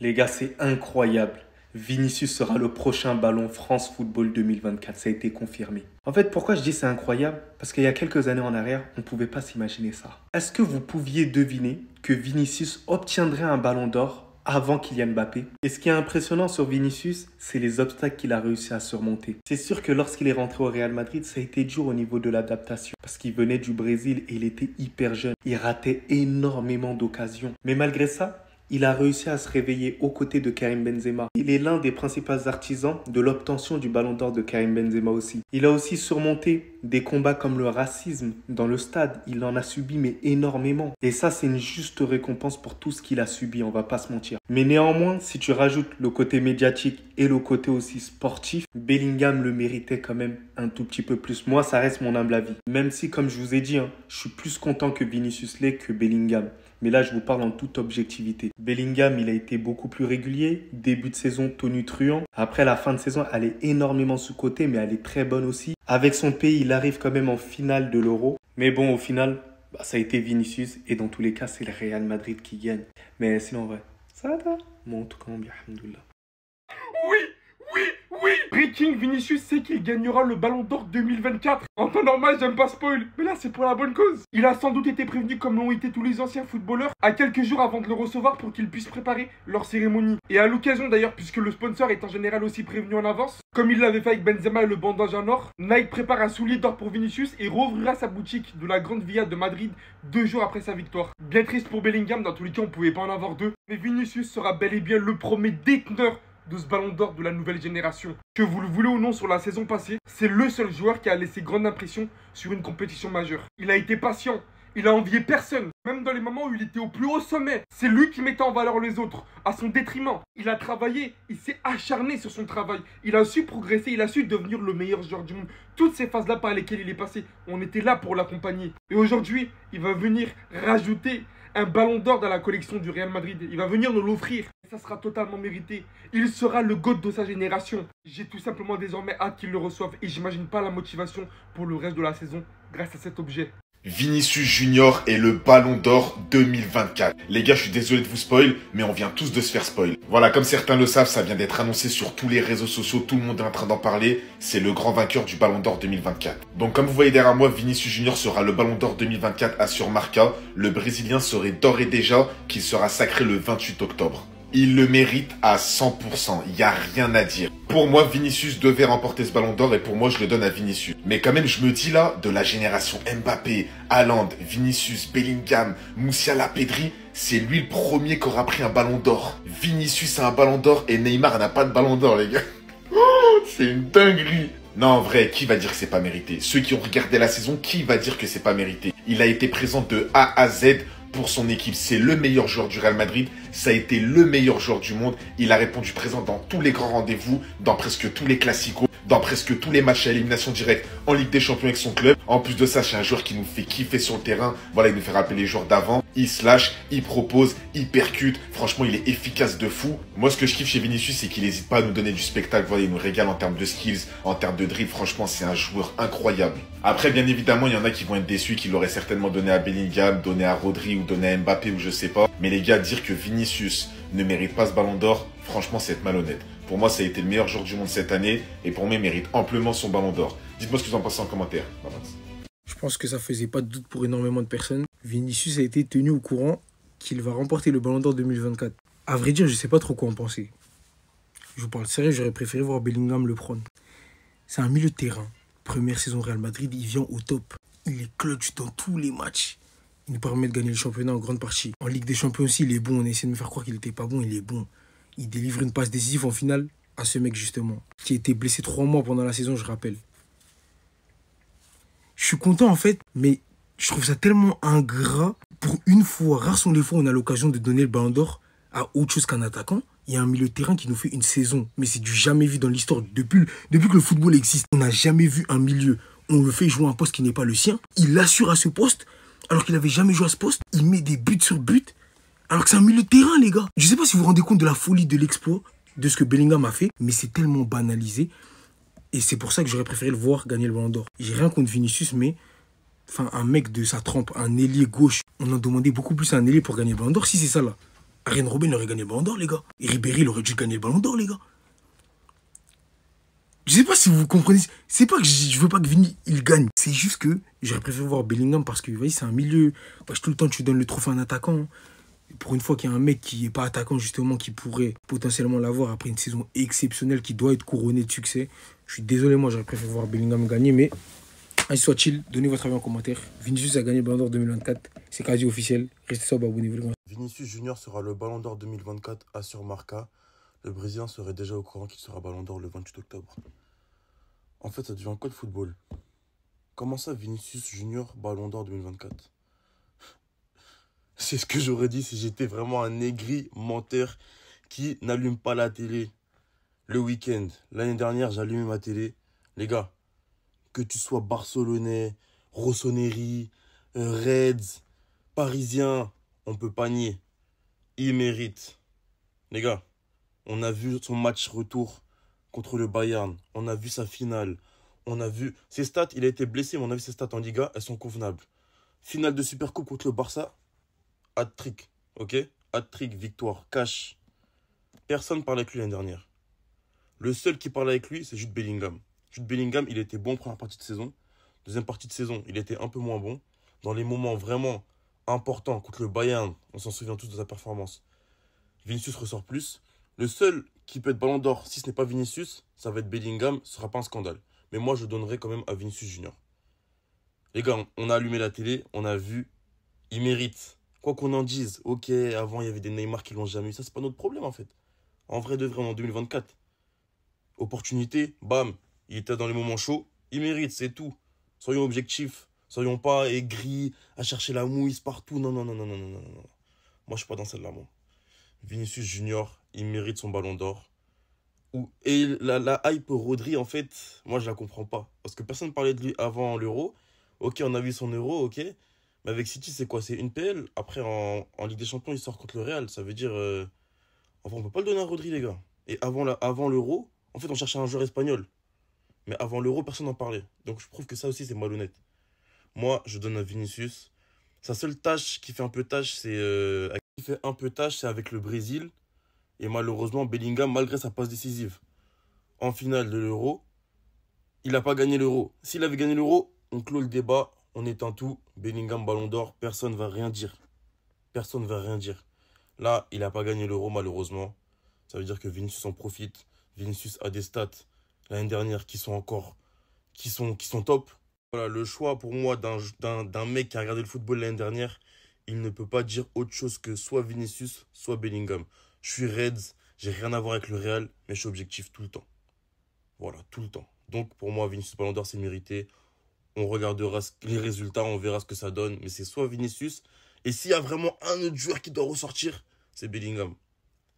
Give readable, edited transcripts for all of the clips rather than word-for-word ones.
Les gars, c'est incroyable. Vinicius sera le prochain ballon France Football 2024. Ça a été confirmé. En fait, pourquoi je dis c'est incroyable? Parce qu'il y a quelques années en arrière, on ne pouvait pas s'imaginer ça. Est-ce que vous pouviez deviner que Vinicius obtiendrait un ballon d'or avant Kylian Mbappé? Et ce qui est impressionnant sur Vinicius, c'est les obstacles qu'il a réussi à surmonter. C'est sûr que lorsqu'il est rentré au Real Madrid, ça a été dur au niveau de l'adaptation. Parce qu'il venait du Brésil et il était hyper jeune. Il ratait énormément d'occasions. Mais malgré ça, il a réussi à se réveiller aux côtés de Karim Benzema. Il est l'un des principaux artisans de l'obtention du Ballon d'Or de Karim Benzema aussi. Il a aussi surmonté des combats comme le racisme dans le stade. Il en a subi mais énormément. Et ça, c'est une juste récompense pour tout ce qu'il a subi, on va pas se mentir. Mais néanmoins, si tu rajoutes le côté médiatique et le côté aussi sportif, Bellingham le méritait quand même un tout petit peu plus. Moi, ça reste mon humble avis. Même si, comme je vous ai dit, je suis plus content que Vinicius l'est que Bellingham. Mais là, je vous parle en toute objectivité. Bellingham, il a été beaucoup plus régulier. Début de saison, tonitruant. Après, la fin de saison, elle est énormément sous-cotée, mais elle est très bonne aussi. Avec son pays, il arrive quand même en finale de l'Euro. Mais bon, au final, ça a été Vinicius. Et dans tous les cas, c'est le Real Madrid qui gagne. Mais sinon, en vrai, ça va. Bon, en tout cas, bien, alhamdoulilah. Oui, oui, oui. Breaking, Vinicius sait qu'il gagnera le Ballon d'Or 2024. En temps normal, j'aime pas spoil, mais là c'est pour la bonne cause. Il a sans doute été prévenu comme l'ont été tous les anciens footballeurs à quelques jours avant de le recevoir pour qu'ils puissent préparer leur cérémonie. Et à l'occasion d'ailleurs, puisque le sponsor est en général aussi prévenu en avance, comme il l'avait fait avec Benzema et le bandage en or, Nike prépare un soulier d'or pour Vinicius et rouvrira sa boutique de la Grande Via de Madrid 2 jours après sa victoire. Bien triste pour Bellingham, dans tous les cas on pouvait pas en avoir deux, mais Vinicius sera bel et bien le premier déteneur de ce ballon d'or de la nouvelle génération. Que vous le voulez ou non, sur la saison passée, c'est le seul joueur qui a laissé grande impression sur une compétition majeure. Il a été patient, il a envié personne, même dans les moments où il était au plus haut sommet. C'est lui qui mettait en valeur les autres, à son détriment. Il a travaillé, il s'est acharné sur son travail, il a su progresser, il a su devenir le meilleur joueur du monde. Toutes ces phases-là par lesquelles il est passé, on était là pour l'accompagner. Et aujourd'hui, il va venir rajouter un ballon d'or dans la collection du Real Madrid. Il va venir nous l'offrir. Et ça sera totalement mérité. Il sera le GOAT de sa génération. J'ai tout simplement désormais hâte qu'il le reçoive. Et j'imagine pas la motivation pour le reste de la saison grâce à cet objet. Vinicius Junior est le Ballon d'Or 2024. Les gars, je suis désolé de vous spoil, mais on vient tous de se faire spoil. Voilà, comme certains le savent, ça vient d'être annoncé sur tous les réseaux sociaux, tout le monde est en train d'en parler. C'est le grand vainqueur du Ballon d'Or 2024. Donc comme vous voyez derrière moi, Vinicius Junior sera le Ballon d'Or 2024 assure Marca. Le Brésilien saurait d'ores et déjà qu'il sera sacré le 28 octobre. Il le mérite à 100%, il n'y a rien à dire. Pour moi, Vinicius devait remporter ce ballon d'or et pour moi, je le donne à Vinicius. Mais quand même, je me dis là, de la génération Mbappé, Haaland, Vinicius, Bellingham, Musiala, Pedri, c'est lui le premier qui aura pris un ballon d'or. Vinicius a un ballon d'or et Neymar n'a pas de ballon d'or, les gars. Oh, c'est une dinguerie. Non, en vrai, qui va dire que c'est pas mérité? Ceux qui ont regardé la saison, qui va dire que c'est pas mérité? Il a été présent de A à Z pour son équipe. C'est le meilleur joueur du Real Madrid. Ça a été le meilleur joueur du monde. Il a répondu présent dans tous les grands rendez-vous, dans presque tous les classicos, dans presque tous les matchs à élimination directe en Ligue des Champions avec son club. En plus de ça, c'est un joueur qui nous fait kiffer sur le terrain. Voilà, il nous fait rappeler les joueurs d'avant. Il se lâche, il propose, il percute. Franchement, il est efficace de fou. Moi, ce que je kiffe chez Vinicius, c'est qu'il n'hésite pas à nous donner du spectacle. Voilà, il nous régale en termes de skills, en termes de dribble. Franchement, c'est un joueur incroyable. Après, bien évidemment, il y en a qui vont être déçus, qui l'auraient certainement donné à Bellingham, donné à Rodri ou donné à Mbappé ou je sais pas. Mais les gars, dire que Vinicius ne mérite pas ce ballon d'or, franchement, c'est être malhonnête. Pour moi, ça a été le meilleur joueur du monde cette année et pour moi, il mérite amplement son ballon d'or. Dites-moi ce que vous en pensez en commentaire. Je pense que ça faisait pas de doute pour énormément de personnes. Vinicius a été tenu au courant qu'il va remporter le Ballon d'Or 2024. À vrai dire, je sais pas trop quoi en penser. Je vous parle sérieux, j'aurais préféré voir Bellingham le prendre. C'est un milieu de terrain. Première saison Real Madrid, il vient au top. Il est clutch dans tous les matchs. Il nous permet de gagner le championnat en grande partie. En Ligue des Champions aussi, il est bon. On essaie de me faire croire qu'il était pas bon, il est bon. Il délivre une passe décisive en finale à ce mec justement, qui a été blessé 3 mois pendant la saison, je rappelle. Je suis content en fait, mais je trouve ça tellement ingrat. Pour une fois, rares sont les fois où on a l'occasion de donner le ballon d'or à autre chose qu'un attaquant. Il y a un milieu de terrain qui nous fait une saison, mais c'est du jamais vu dans l'histoire. Depuis que le football existe, on n'a jamais vu un milieu. On le fait jouer un poste qui n'est pas le sien. Il l'assure à ce poste, alors qu'il n'avait jamais joué à ce poste. Il met des buts sur buts, alors que c'est un milieu de terrain, les gars. Je ne sais pas si vous vous rendez compte de la folie de l'exploit, de ce que Bellingham a fait, mais c'est tellement banalisé. Et c'est pour ça que j'aurais préféré le voir gagner le ballon d'or. J'ai rien contre Vinicius, mais enfin, un mec de sa trempe, un ailier gauche, on en demandait beaucoup plus à un ailier pour gagner le ballon d'or, si c'est ça là. Arjen Robben aurait gagné le ballon d'or, les gars. Et Ribéry, il aurait dû gagner le ballon d'or, les gars. Je sais pas si vous comprenez. C'est pas que je veux pas que Vini, il gagne. C'est juste que j'aurais préféré voir Bellingham parce que, vous voyez, c'est un milieu. Wesh, tout le temps, tu donnes le trophée à un attaquant. Hein. Et pour une fois qu'il y a un mec qui est pas attaquant, justement, qui pourrait potentiellement l'avoir après une saison exceptionnelle qui doit être couronnée de succès. Je suis désolé, moi, j'aurais préféré voir Bellingham gagner, mais ainsi soit-il, donnez votre avis en commentaire. Vinicius a gagné le Ballon d'Or 2024. C'est quasi officiel. Restez sobre, abonnez-vous. Vinicius Junior sera le Ballon d'Or 2024, assure Marca. Le Brésilien serait déjà au courant qu'il sera Ballon d'Or le 28 octobre. En fait, ça devient quoi de football? Comment ça, Vinicius Junior, Ballon d'Or 2024? C'est ce que j'aurais dit si j'étais vraiment un aigri menteur qui n'allume pas la télé le week-end. L'année dernière, j'allumais ma télé. Les gars, que tu sois barcelonais, rossoneri, Reds, parisien, on peut pas nier. Il mérite. Les gars, on a vu son match retour contre le Bayern. On a vu sa finale. On a vu ses stats. Il a été blessé, mais on a vu ses stats en Liga. Elles sont convenables. Finale de Supercoupe contre le Barça. Hat-trick. Ok? Hat-trick, victoire, cash. Personne ne parlait avec lui l'année dernière. Le seul qui parlait avec lui, c'est Jude Bellingham. Jude Bellingham, il était bon en première partie de saison. Deuxième partie de saison, il était un peu moins bon. Dans les moments vraiment importants contre le Bayern, on s'en souvient tous de sa performance. Vinicius ressort plus. Le seul qui peut être Ballon d'Or, si ce n'est pas Vinicius, ça va être Bellingham, ce ne sera pas un scandale. Mais moi, je donnerai quand même à Vinicius Junior. Les gars, on a allumé la télé, on a vu, il mérite. Quoi qu'on en dise, ok, avant il y avait des Neymar qui l'ont jamais eu, ça c'est pas notre problème en fait. En vrai de vrai, on est en 2024. Opportunité, bam, il était dans les moments chauds, il mérite, c'est tout. Soyons objectifs, soyons pas aigris, à chercher la mouise partout. Non, non, non, non, non, non, non, non. Moi je suis pas dans celle-là, moi. Vinicius Junior, il mérite son Ballon d'Or. Et la hype Rodri, en fait, moi je la comprends pas. Parce que personne ne parlait de lui avant l'Euro. Ok, on a vu son Euro, ok. Mais avec City, c'est quoi? C'est une PL. Après, en Ligue des Champions, il sort contre le Real. Ça veut dire... Enfin, on peut pas le donner à Rodri, les gars. Et avant l'Euro, en fait, on cherchait un joueur espagnol. Mais avant l'Euro, personne n'en parlait. Donc, je trouve que ça aussi, c'est malhonnête. Moi, je donne à Vinicius. Sa seule tâche qui fait un peu tâche, c'est... c'est avec le Brésil. Et malheureusement, Bellingham, malgré sa passe décisive en finale de l'Euro, il n'a pas gagné l'Euro. S'il avait gagné l'Euro, on clôt le débat. On éteint tout. Bellingham, Ballon d'Or, personne ne va rien dire. Personne ne va rien dire. Là, il n'a pas gagné l'Euro, malheureusement. Ça veut dire que Vinicius en profite. Vinicius a des stats l'année dernière qui sont top. Voilà, le choix pour moi d'un mec qui a regardé le football l'année dernière, il ne peut pas dire autre chose que soit Vinicius, soit Bellingham. Je suis Reds, j'ai rien à voir avec le Real, mais je suis objectif tout le temps. Voilà, tout le temps. Donc pour moi, Vinicius Ballon d'Or, c'est mérité. On regardera les résultats, on verra ce que ça donne. Mais c'est soit Vinicius. Et s'il y a vraiment un autre joueur qui doit ressortir, c'est Bellingham.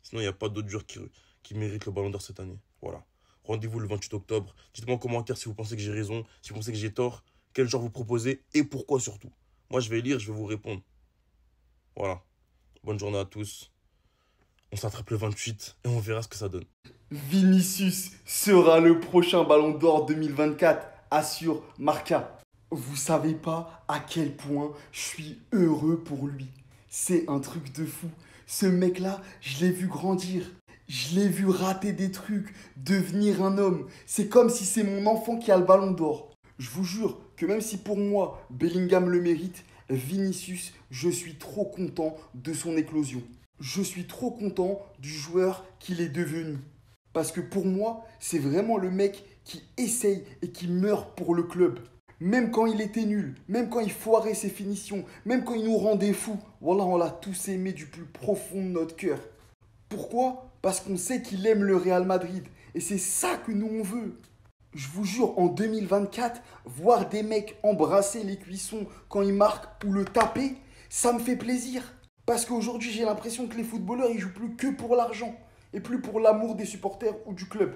Sinon, il n'y a pas d'autre joueur qui mérite le Ballon d'Or cette année. Voilà. Rendez-vous le 28 octobre. Dites-moi en commentaire si vous pensez que j'ai raison, si vous pensez que j'ai tort, quel genre vous proposez et pourquoi surtout. Moi, je vais lire, je vais vous répondre. Voilà. Bonne journée à tous. On s'attrape le 28 et on verra ce que ça donne. Vinicius sera le prochain Ballon d'Or 2024, assure Marca. Vous savez pas à quel point je suis heureux pour lui. C'est un truc de fou. Ce mec-là, je l'ai vu grandir. Je l'ai vu rater des trucs, devenir un homme. C'est comme si c'est mon enfant qui a le Ballon d'Or. Je vous jure que même si pour moi, Bellingham le mérite, Vinicius, je suis trop content de son éclosion. Je suis trop content du joueur qu'il est devenu. Parce que pour moi, c'est vraiment le mec qui essaye et qui meurt pour le club. Même quand il était nul, même quand il foirait ses finitions, même quand il nous rendait fous, voilà, on l'a tous aimé du plus profond de notre cœur. Pourquoi? Parce qu'on sait qu'il aime le Real Madrid. Et c'est ça que nous on veut. Je vous jure, en 2024, voir des mecs embrasser les cuissons quand ils marquent ou le taper, ça me fait plaisir. Parce qu'aujourd'hui, j'ai l'impression que les footballeurs, ils jouent plus que pour l'argent et plus pour l'amour des supporters ou du club.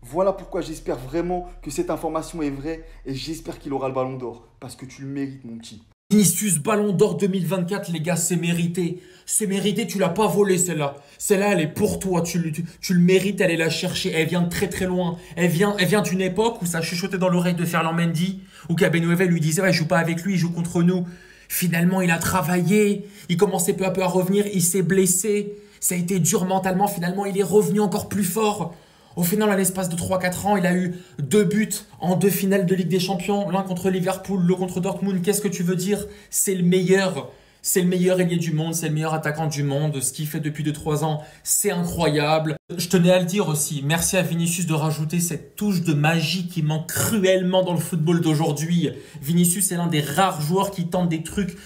Voilà pourquoi j'espère vraiment que cette information est vraie et j'espère qu'il aura le Ballon d'Or. Parce que tu le mérites, mon petit. Vinicius Ballon d'Or 2024, les gars, c'est mérité. C'est mérité, tu l'as pas volé celle-là. Celle-là, elle est pour toi, tu le mérites, elle est la chercher. Elle vient de très très loin. Elle vient d'une époque où ça chuchotait dans l'oreille de Ferland Mendy, où Kabenouevel lui disait ouais, « je joue pas avec lui, il joue contre nous ». Finalement, il a travaillé, il commençait peu à peu à revenir, il s'est blessé. Ça a été dur mentalement, finalement, il est revenu encore plus fort. Au final, à l'espace de 3-4 ans, il a eu 2 buts en 2 finales de Ligue des Champions, l'un contre Liverpool, l'autre contre Dortmund. Qu'est-ce que tu veux dire? C'est le meilleur. C'est le meilleur ailier du monde, c'est le meilleur attaquant du monde. Ce qu'il fait depuis 2-3 ans, c'est incroyable. Je tenais à le dire aussi, merci à Vinicius de rajouter cette touche de magie qui manque cruellement dans le football d'aujourd'hui. Vinicius est l'un des rares joueurs qui tentent des trucs.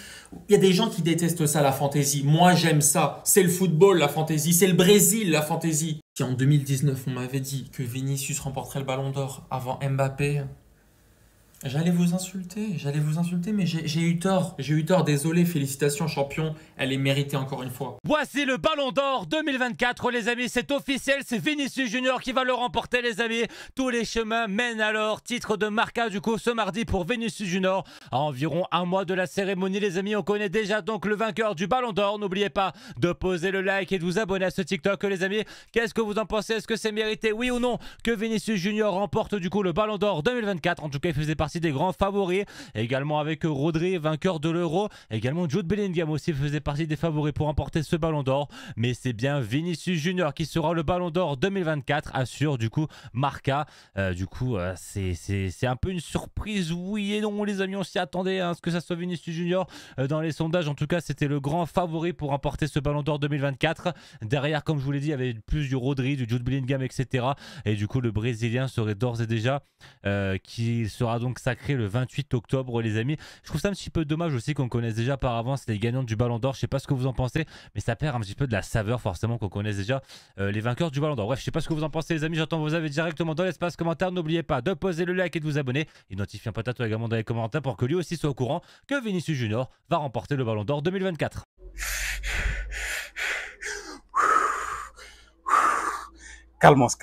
Il y a des gens qui détestent ça, la fantaisie. Moi, j'aime ça. C'est le football, la fantaisie. C'est le Brésil, la fantaisie. Si en 2019, on m'avait dit que Vinicius remporterait le Ballon d'Or avant Mbappé, j'allais vous insulter, mais j'ai eu tort. J'ai eu tort, désolé, félicitations champion, elle est méritée encore une fois. Voici le Ballon d'Or 2024 les amis, c'est officiel, c'est Vinicius Junior qui va le remporter les amis. Tous les chemins mènent à l'or, titre de Marca du coup ce mardi pour Vinicius Junior. À environ un mois de la cérémonie les amis, on connaît déjà donc le vainqueur du Ballon d'Or. N'oubliez pas de poser le like et de vous abonner à ce TikTok les amis. Qu'est-ce que vous en pensez? Est-ce que c'est mérité, oui ou non, que Vinicius Junior remporte du coup le Ballon d'Or 2024? En tout cas il faisait partie des grands favoris, également avec Rodri, vainqueur de l'Euro, également Jude Bellingham aussi faisait partie des favoris pour remporter ce Ballon d'Or, mais c'est bien Vinicius Junior qui sera le Ballon d'Or 2024, assure du coup Marca. C'est un peu une surprise, oui et non les amis, on s'y attendait à ce que ça soit Vinicius Junior. Dans les sondages en tout cas c'était le grand favori pour remporter ce Ballon d'Or 2024. Derrière comme je vous l'ai dit il y avait plus du Rodri, du Jude Bellingham etc. Et du coup le Brésilien serait d'ores et déjà qui sera donc sacré le 28 octobre les amis. Je trouve ça un petit peu dommage aussi qu'on connaisse déjà par avance les gagnants du Ballon d'Or. Je sais pas ce que vous en pensez, mais ça perd un petit peu de la saveur forcément qu'on connaisse déjà les vainqueurs du Ballon d'Or. Bref, je sais pas ce que vous en pensez les amis, j'attends vos avis directement dans l'espace commentaire. N'oubliez pas de poser le like et de vous abonner et notifier un potato également dans les commentaires pour que lui aussi soit au courant que Vinicius Junior va remporter le Ballon d'Or 2024. Calmos.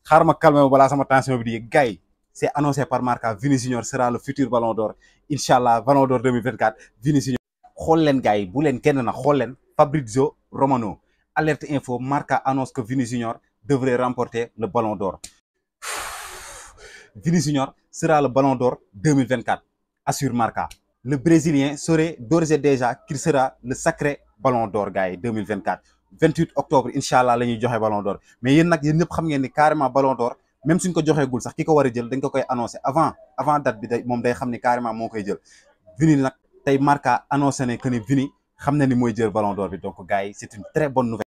Xaaral ma calmer balaa sama tension bi di yéeg gars yi. C'est annoncé par Marca, Vinicius Junior sera le futur Ballon d'Or. Inch'Allah, Ballon d'Or 2024, Vinicius Junior. Xool leen gars yi bu leen kenn na xool leen Fabrizio Romano. Alerte info, Marca annonce que Vinicius Junior devrait remporter le Ballon d'Or. Vinicius Junior sera le Ballon d'Or 2024, assure Marca. Le Brésilien saurait d'ores et déjà qu'il sera le sacré Ballon d'Or gars yi 2024. 28 octobre Inch'Allah la ñuy joxe Ballon d'Or mais yéen nag yéen ñëpp xam ngeen ni carrément Ballon d'Or même suñ ko joxeegul sax ki ko war a jël dañ ko koy annoncé avant date bi moom day xam ni carrément moo koy jël. Vini nag tey Marca annoncé ne que ni Vini xam na ni mooy jël Ballon d'Or bi donc gars yi c'est une très bonne nouvelle.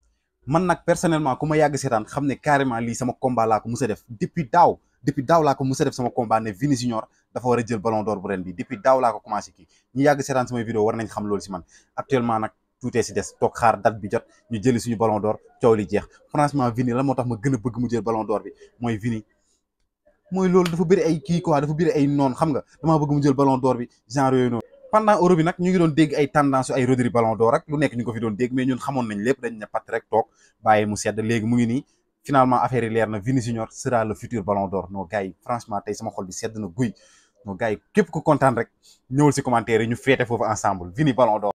man nag personnellement ku ma yàgg seetaan xam ne carrément lii sama combat laa ko mus a def depuis daaw laa ko mus a def sama combat ne Vini Junior dafa war a jël Ballon d'Or bu ren bi depuis daaw laa ko commencé kii ñi yàgg seetaan samay vidéo war nañ xam loolu si man. Actuellement nag tuutee si des toog xaar date bi jot ñu jëli suñu Ballon d'Or coow li jeex. Franchement Vini la moo tax ma gën a bëgg mu jël Ballon d'Or bi mooy Vini mooy loolu dafa bëri ay kii quoi, dafa bëri ay noon xam nga damaa bëgg mu jël Ballon d'Or bi genre yooyu noonu. Pendant Euro bi nag ñu ngi doon dégg ay tendance ay Rodri Ballon d'Or ak lu nekk ñu ko fi doon dégg mais ñun xamoon nañ lépp dañ ne pat rek toog bàyyi mu sedd. Léegi mu ngi nii finalement affaire yi leer na, Vinicius Junior sera le futur Ballon d'Or. non gars yi franchement tey sama xol bi sedd na guy. non gars yi képp ku kontaan rek ñëwal si commentaire yi ñu féete foofu ensemble Vini Ballon d'Or.